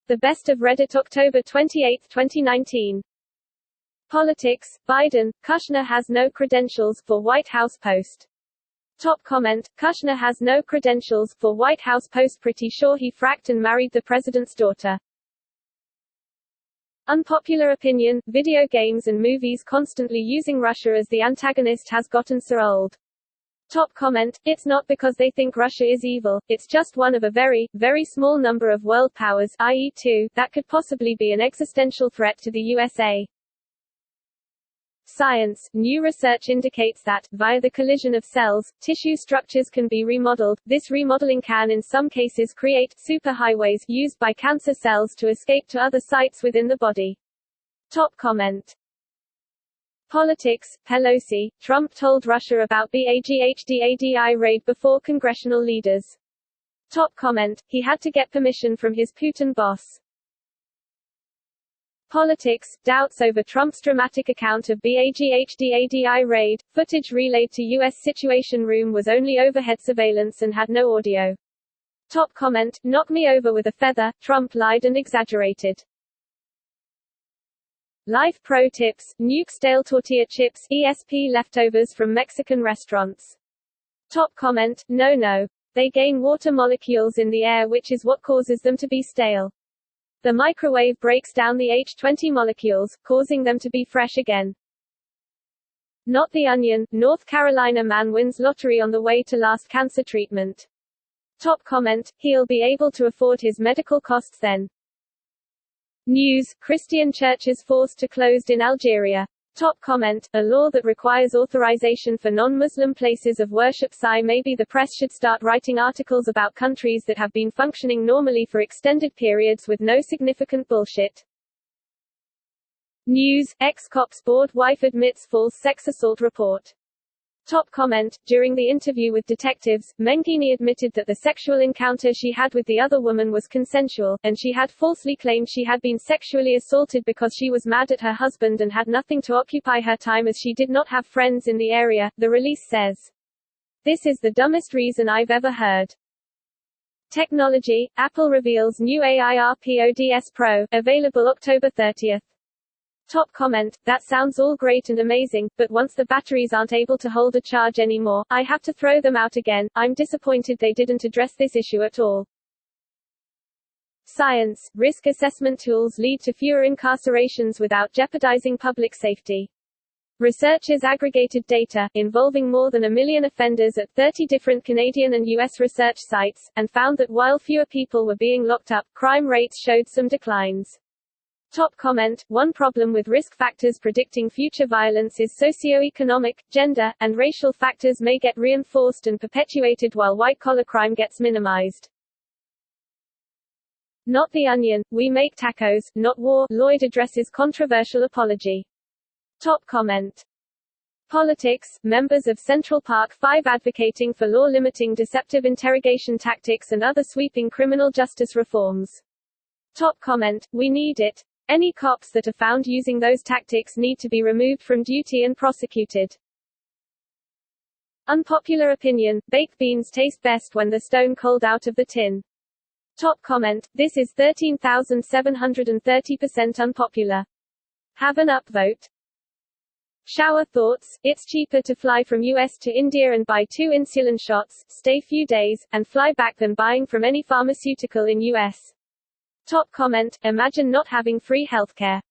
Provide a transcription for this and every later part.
The Best of Reddit, October 28, 2019. Politics, Biden, Kushner has no credentials for White House post. Top comment, Kushner has no credentials for White House post. Pretty sure he fracked and married the president's daughter. Unpopular opinion, video games and movies constantly using Russia as the antagonist has gotten so old. Top comment, it's not because they think Russia is evil, it's just one of a very, very small number of world powers, i.e. two, that could possibly be an existential threat to the USA. Science, new research indicates that, via the collision of cells, tissue structures can be remodeled. This remodeling can in some cases create superhighways used by cancer cells to escape to other sites within the body. Top comment. Politics, Pelosi, Trump told Russia about BAGHDADI raid before congressional leaders. Top comment, he had to get permission from his Putin boss. Politics, doubts over Trump's dramatic account of BAGHDADI raid. Footage relayed to U.S. Situation Room was only overhead surveillance and had no audio. Top comment, knock me over with a feather, Trump lied and exaggerated. Life pro tips, nuke stale tortilla chips, ESP leftovers from Mexican restaurants. Top comment, no. They gain water molecules in the air, which is what causes them to be stale. The microwave breaks down the H20 molecules, causing them to be fresh again. Not the Onion, North Carolina man wins lottery on the way to last cancer treatment. Top comment, he'll be able to afford his medical costs then. News, Christian churches forced to closed in Algeria. Top comment, a law that requires authorization for non-Muslim places of worship. Maybe the press should start writing articles about countries that have been functioning normally for extended periods with no significant bullshit. News, ex-cops bored wife admits false sex assault report. Top comment, during the interview with detectives, Mengini admitted that the sexual encounter she had with the other woman was consensual, and she had falsely claimed she had been sexually assaulted because she was mad at her husband and had nothing to occupy her time as she did not have friends in the area, the release says. This is the dumbest reason I've ever heard. Technology, Apple reveals new AirPods Pro, available October 30th. Top comment, that sounds all great and amazing, but once the batteries aren't able to hold a charge anymore, I have to throw them out again. I'm disappointed they didn't address this issue at all. Science, risk assessment tools lead to fewer incarcerations without jeopardizing public safety. Researchers aggregated data, involving more than 1 million offenders at 30 different Canadian and U.S. research sites, and found that while fewer people were being locked up, crime rates showed some declines. Top comment, one problem with risk factors predicting future violence is socioeconomic, gender, and racial factors may get reinforced and perpetuated while white-collar crime gets minimized. Not the Onion, we make tacos, not war. Lloyd addresses controversial apology. Top comment. Politics, members of Central Park 5 advocating for law limiting deceptive interrogation tactics and other sweeping criminal justice reforms. Top comment, we need it. Any cops that are found using those tactics need to be removed from duty and prosecuted. Unpopular opinion, baked beans taste best when they're stone cold out of the tin. Top comment, this is 13,730% unpopular. Have an upvote. Shower thoughts, it's cheaper to fly from US to India and buy 2 insulin shots, stay few days, and fly back than buying from any pharmaceutical in US. Top comment, imagine not having free healthcare.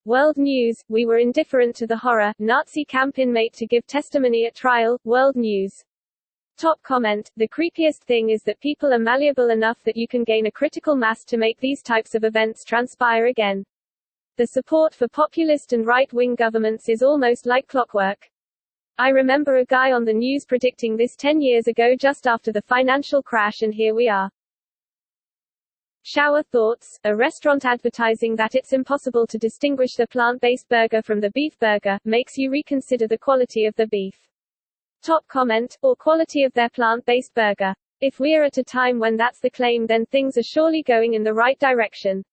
World News, we were indifferent to the horror, Nazi camp inmate to give testimony at trial, World News. Top comment, the creepiest thing is that people are malleable enough that you can gain a critical mass to make these types of events transpire again. The support for populist and right-wing governments is almost like clockwork. I remember a guy on the news predicting this 10 years ago just after the financial crash, and here we are. Shower thoughts, a restaurant advertising that it's impossible to distinguish the plant-based burger from the beef burger, makes you reconsider the quality of the beef. Top comment, or quality of their plant-based burger. If we're at a time when that's the claim, then things are surely going in the right direction.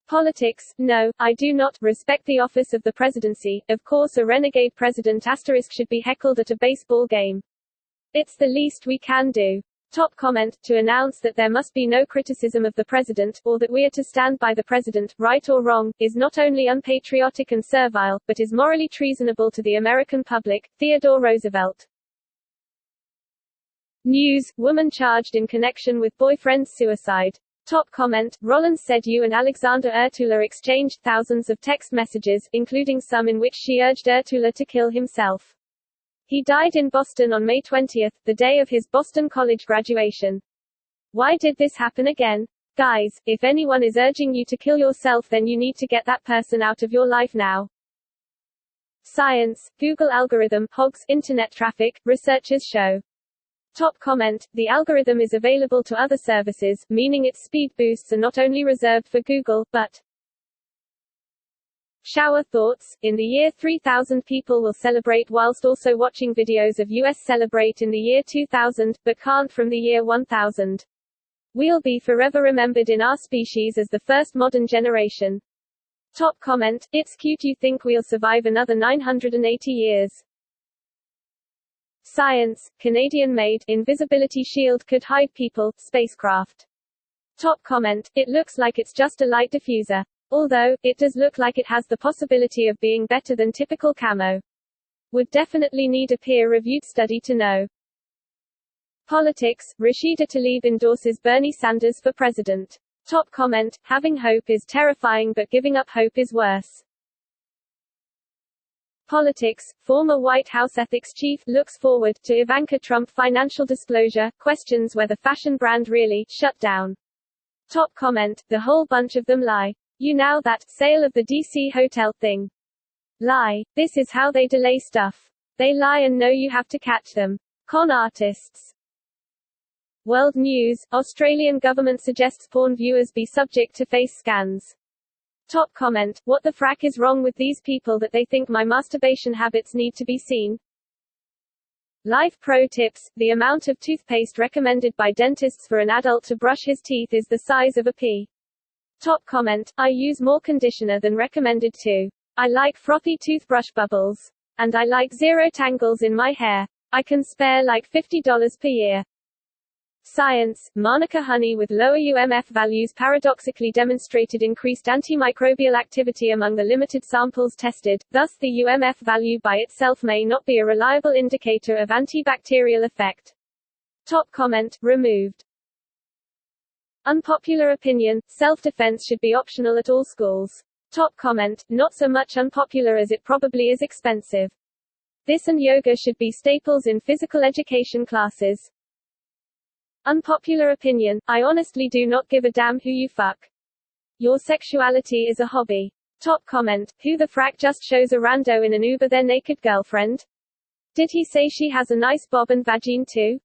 Politics, no, I do not respect the office of the presidency. Of course a renegade president * should be heckled at a baseball game. It's the least we can do. Top comment, to announce that there must be no criticism of the president, or that we are to stand by the president, right or wrong, is not only unpatriotic and servile, but is morally treasonable to the American public. Theodore Roosevelt. News, woman charged in connection with boyfriend's suicide. Top comment, Rollins said you and Alexander Ertula exchanged thousands of text messages, including some in which she urged Ertula to kill himself. He died in Boston on May 20, the day of his Boston College graduation. Why did this happen again? Guys, if anyone is urging you to kill yourself, then you need to get that person out of your life now. Science, Google algorithm hogs internet traffic, researchers show. Top comment, the algorithm is available to other services, meaning its speed boosts are not only reserved for Google, but shower thoughts. In the year 3000 people will celebrate whilst also watching videos of US celebrate in the year 2000, but can't from the year 1000. We'll be forever remembered in our species as the first modern generation. Top comment, it's cute you think we'll survive another 980 years. Science, Canadian-made invisibility shield could hide people, spacecraft. Top comment, it looks like it's just a light diffuser. Although, it does look like it has the possibility of being better than typical camo. Would definitely need a peer-reviewed study to know. Politics, Rashida Tlaib endorses Bernie Sanders for president. Top comment, having hope is terrifying but giving up hope is worse. Politics, former White House ethics chief looks forward to Ivanka Trump financial disclosure, questions whether fashion brand really shut down. Top comment, the whole bunch of them lie. You know that sale of the DC hotel thing. Lie. This is how they delay stuff. They lie and know you have to catch them. Con artists. World News, Australian government suggests porn viewers be subject to face scans. Top comment, what the frack is wrong with these people that they think my masturbation habits need to be seen? Life pro tips, the amount of toothpaste recommended by dentists for an adult to brush his teeth is the size of a pea. Top comment, I use more conditioner than recommended too. I like frothy toothbrush bubbles. And I like zero tangles in my hair. I can spare like $50 per year. Science, Manuka honey with lower UMF values paradoxically demonstrated increased antimicrobial activity among the limited samples tested, thus the UMF value by itself may not be a reliable indicator of antibacterial effect. Top comment, removed. Unpopular opinion, self-defense should be optional at all schools. Top comment, not so much unpopular as it probably is expensive. This and yoga should be staples in physical education classes. Unpopular opinion, I honestly do not give a damn who you fuck. Your sexuality is a hobby. Top comment, who the frack just shows a rando in an Uber their naked girlfriend? Did he say she has a nice bob and vagine too?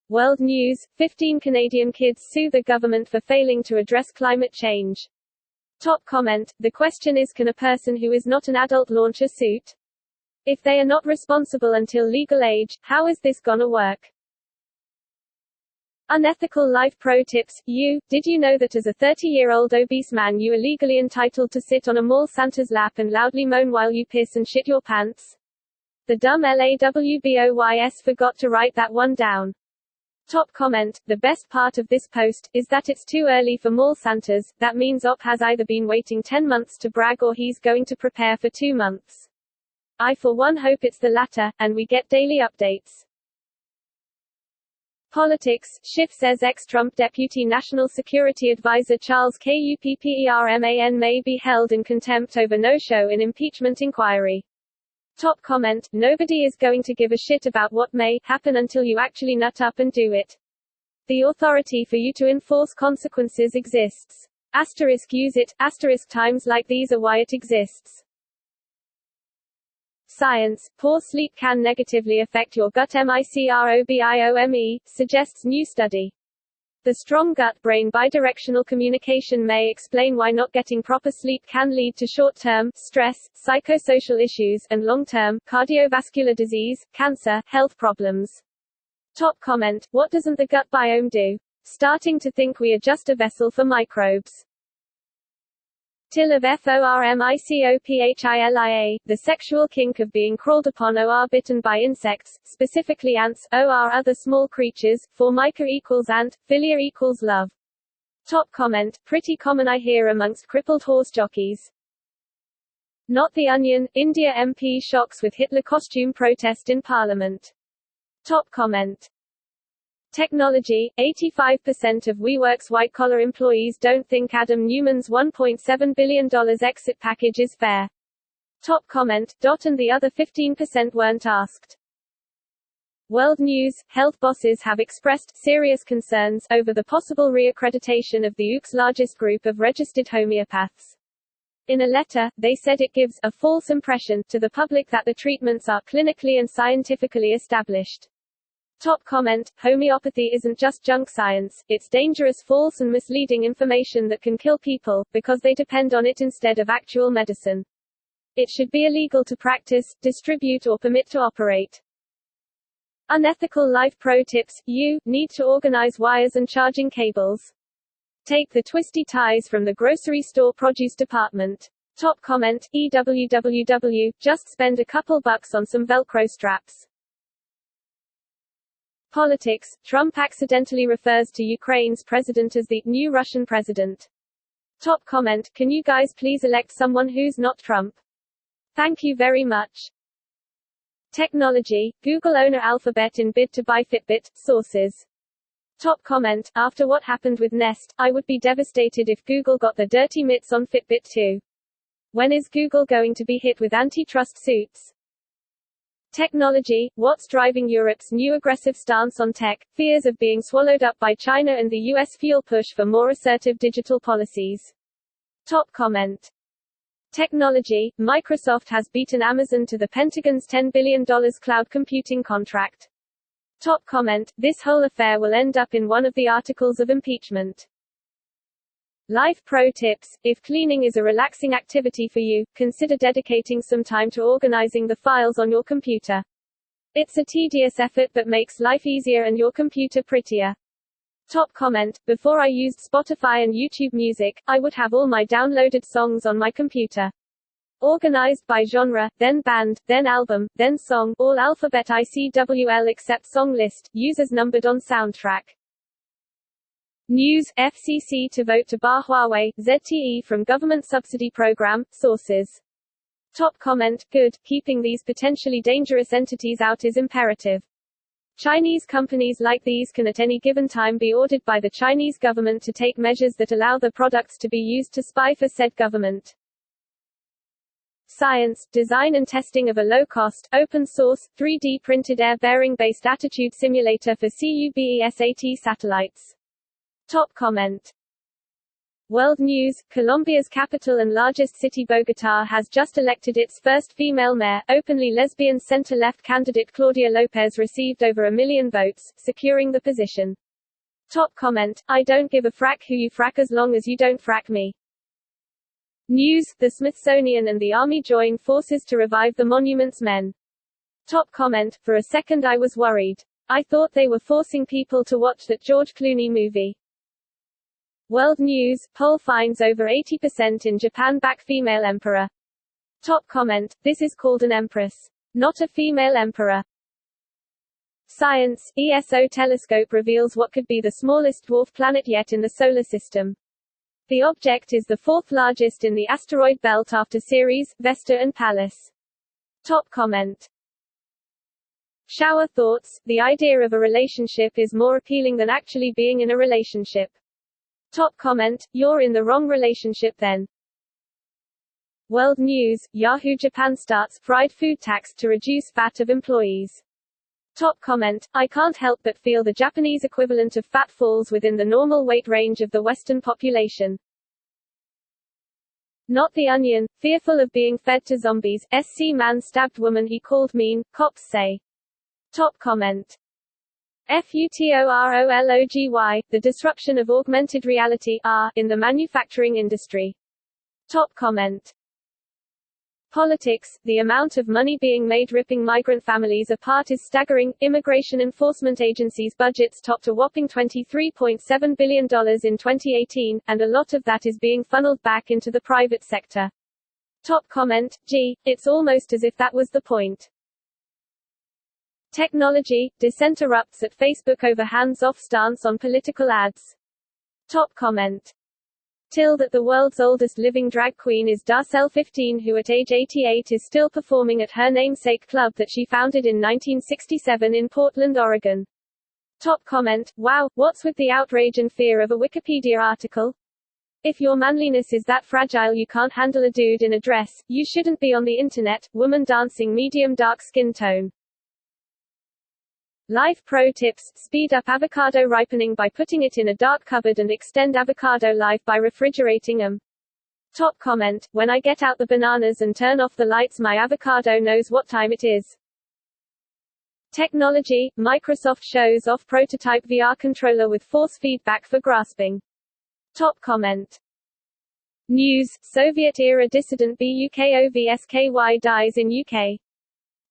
World News, 15 Canadian kids sue the government for failing to address climate change. Top comment, the question is, can a person who is not an adult launch a suit? If they are not responsible until legal age, how is this gonna work? Unethical life pro tips. Did you know that as a 30-year-old obese man you are legally entitled to sit on a mall Santa's lap and loudly moan while you piss and shit your pants? The dumb LAWBOYS forgot to write that one down. Top comment, the best part of this post is that it's too early for mall Santas. That means Op has either been waiting 10 months to brag or he's going to prepare for 2 months. I for one hope it's the latter, and we get daily updates. Politics, Schiff says ex-Trump Deputy National Security Advisor Charles Kupperman may be held in contempt over no-show in impeachment inquiry. Top comment, nobody is going to give a shit about what may happen until you actually nut up and do it. The authority for you to enforce consequences exists. Asterisk use it, asterisk times like these are why it exists. Science, poor sleep can negatively affect your gut microbiome, suggests new study. The strong gut-brain bidirectional communication may explain why not getting proper sleep can lead to short-term stress, psychosocial issues, and long-term cardiovascular disease, cancer, health problems. Top comment, what doesn't the gut biome do? Starting to think we are just a vessel for microbes. Till of formicophilia, the sexual kink of being crawled upon or bitten by insects, specifically ants, or other small creatures, formica equals ant, philia equals love. Top comment, pretty common I hear amongst crippled horse jockeys. Not the Onion, India MP shocks with Hitler costume protest in Parliament. Top comment. Technology, 85% of WeWork's white-collar employees don't think Adam Newman's $1.7 billion exit package is fair. Top comment, and the other 15% weren't asked. World News, health bosses have expressed serious concerns over the possible reaccreditation of the UK's largest group of registered homeopaths. In a letter, they said it gives a false impression to the public that the treatments are clinically and scientifically established. Top comment, homeopathy isn't just junk science, it's dangerous false and misleading information that can kill people, because they depend on it instead of actual medicine. It should be illegal to practice, distribute or permit to operate. Unethical life pro tips, you need to organize wires and charging cables. Take the twisty ties from the grocery store produce department. Top comment, just spend a couple bucks on some Velcro straps. Politics, Trump accidentally refers to Ukraine's president as the new Russian president. Top comment, can you guys please elect someone who's not Trump? Thank you very much. Technology, Google owner Alphabet in bid to buy Fitbit, sources. Top comment, after what happened with Nest, I would be devastated if Google got the dirty mitts on Fitbit too. When is Google going to be hit with antitrust suits? Technology, what's driving Europe's new aggressive stance on tech? Fears of being swallowed up by China and the US fuel push for more assertive digital policies. Top comment. Technology, Microsoft has beaten Amazon to the Pentagon's $10 billion cloud computing contract. Top comment, this whole affair will end up in one of the articles of impeachment. Life pro tips, if cleaning is a relaxing activity for you, consider dedicating some time to organizing the files on your computer. It's a tedious effort but makes life easier and your computer prettier. Top comment, before I used Spotify and YouTube Music, I would have all my downloaded songs on my computer. Organized by genre, then band, then album, then song, all alphabet ICWL except song list, users numbered on soundtrack. News, FCC to vote to bar Huawei, ZTE from government subsidy program, sources. Top comment, good, keeping these potentially dangerous entities out is imperative. Chinese companies like these can at any given time be ordered by the Chinese government to take measures that allow their products to be used to spy for said government. Science, design and testing of a low-cost, open-source, 3D printed air-bearing-based attitude simulator for CUBESAT satellites. Top comment. World News, Colombia's capital and largest city Bogotá has just elected its first female mayor. Openly lesbian center-left candidate Claudia Lopez received over 1 million votes, securing the position. Top comment, I don't give a frack who you frack as long as you don't frack me. News, the Smithsonian and the Army join forces to revive the Monuments Men. Top comment, for a second I was worried. I thought they were forcing people to watch that George Clooney movie. World News, poll finds over 80% in Japan back female emperor. Top comment, this is called an empress. Not a female emperor. Science, ESO telescope reveals what could be the smallest dwarf planet yet in the solar system. The object is the fourth largest in the asteroid belt after Ceres, Vesta and Pallas. Top comment. Shower thoughts, the idea of a relationship is more appealing than actually being in a relationship. Top comment, you're in the wrong relationship then. World News, Yahoo Japan starts fried food tax to reduce fat of employees. Top comment, I can't help but feel the Japanese equivalent of fat falls within the normal weight range of the Western population. Not the Onion, fearful of being fed to zombies, SC man stabbed woman he called mean, cops say. Top comment. Futurology, the disruption of augmented reality in the manufacturing industry. Top comment. Politics, the amount of money being made ripping migrant families apart is staggering. Immigration enforcement agencies' budgets topped a whopping $23.7 billion in 2018, and a lot of that is being funneled back into the private sector. Top comment, gee, it's almost as if that was the point. Technology, dissent erupts at Facebook over hands-off stance on political ads. Top comment. That the world's oldest living drag queen is Darcel 15, who at age 88 is still performing at her namesake club that she founded in 1967 in Portland, Oregon. Top comment, wow, what's with the outrage and fear of a Wikipedia article? If your manliness is that fragile you can't handle a dude in a dress, you shouldn't be on the internet. Woman dancing medium dark skin tone. Life pro tips: speed up avocado ripening by putting it in a dark cupboard and extend avocado life by refrigerating them. Top comment, when I get out the bananas and turn off the lights my avocado knows what time it is. Technology, Microsoft shows off prototype VR controller with force feedback for grasping. Top comment. News, Soviet-era dissident Bukovsky dies in UK.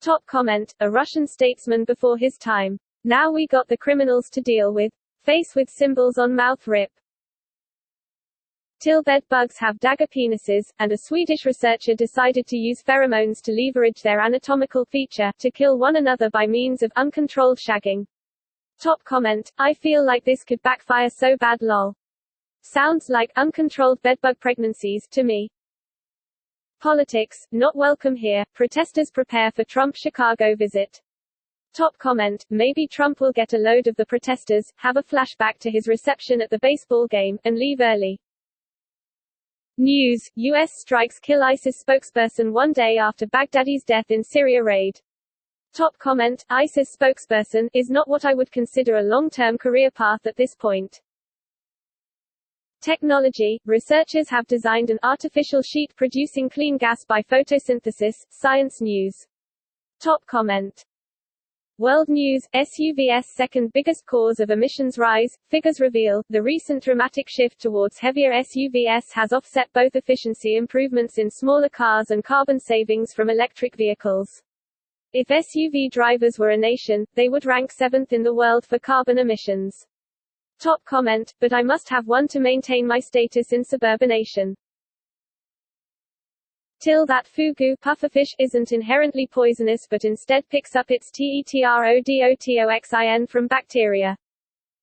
Top comment, a Russian statesman before his time. Now we got the criminals to deal with. Face with symbols on mouth rip. Bed bugs have dagger penises, and a Swedish researcher decided to use pheromones to leverage their anatomical feature, to kill one another by means of uncontrolled shagging. Top comment, I feel like this could backfire so bad lol. Sounds like uncontrolled bedbug pregnancies to me. Politics, not welcome here. Protesters prepare for Trump Chicago visit. Top comment, maybe Trump will get a load of the protesters, have a flashback to his reception at the baseball game, and leave early. News, U.S. strikes kill ISIS spokesperson one day after Baghdadi's death in Syria raid. Top comment, ISIS spokesperson is not what I would consider a long-term career path at this point. Technology, researchers have designed an artificial sheet producing clean gas by photosynthesis. Science News. Top comment. World News, SUVs second biggest cause of emissions rise. Figures reveal, the recent dramatic shift towards heavier SUVs has offset both efficiency improvements in smaller cars and carbon savings from electric vehicles. If SUV drivers were a nation, they would rank 7th in the world for carbon emissions. Top comment, but I must have one to maintain my status in suburbanation. That fugu pufferfish isn't inherently poisonous but instead picks up its tetrodotoxin from bacteria.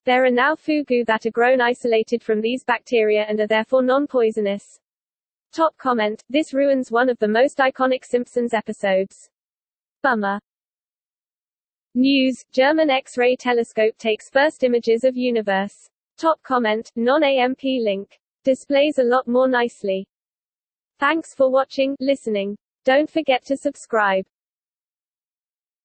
There are now fugu that are grown isolated from these bacteria and are therefore non-poisonous. Top comment, this ruins one of the most iconic Simpsons episodes. Bummer. News, German X-ray telescope takes first images of universe. Top comment, non-AMP link. Displays a lot more nicely. Thanks for watching, listening. Don't forget to subscribe.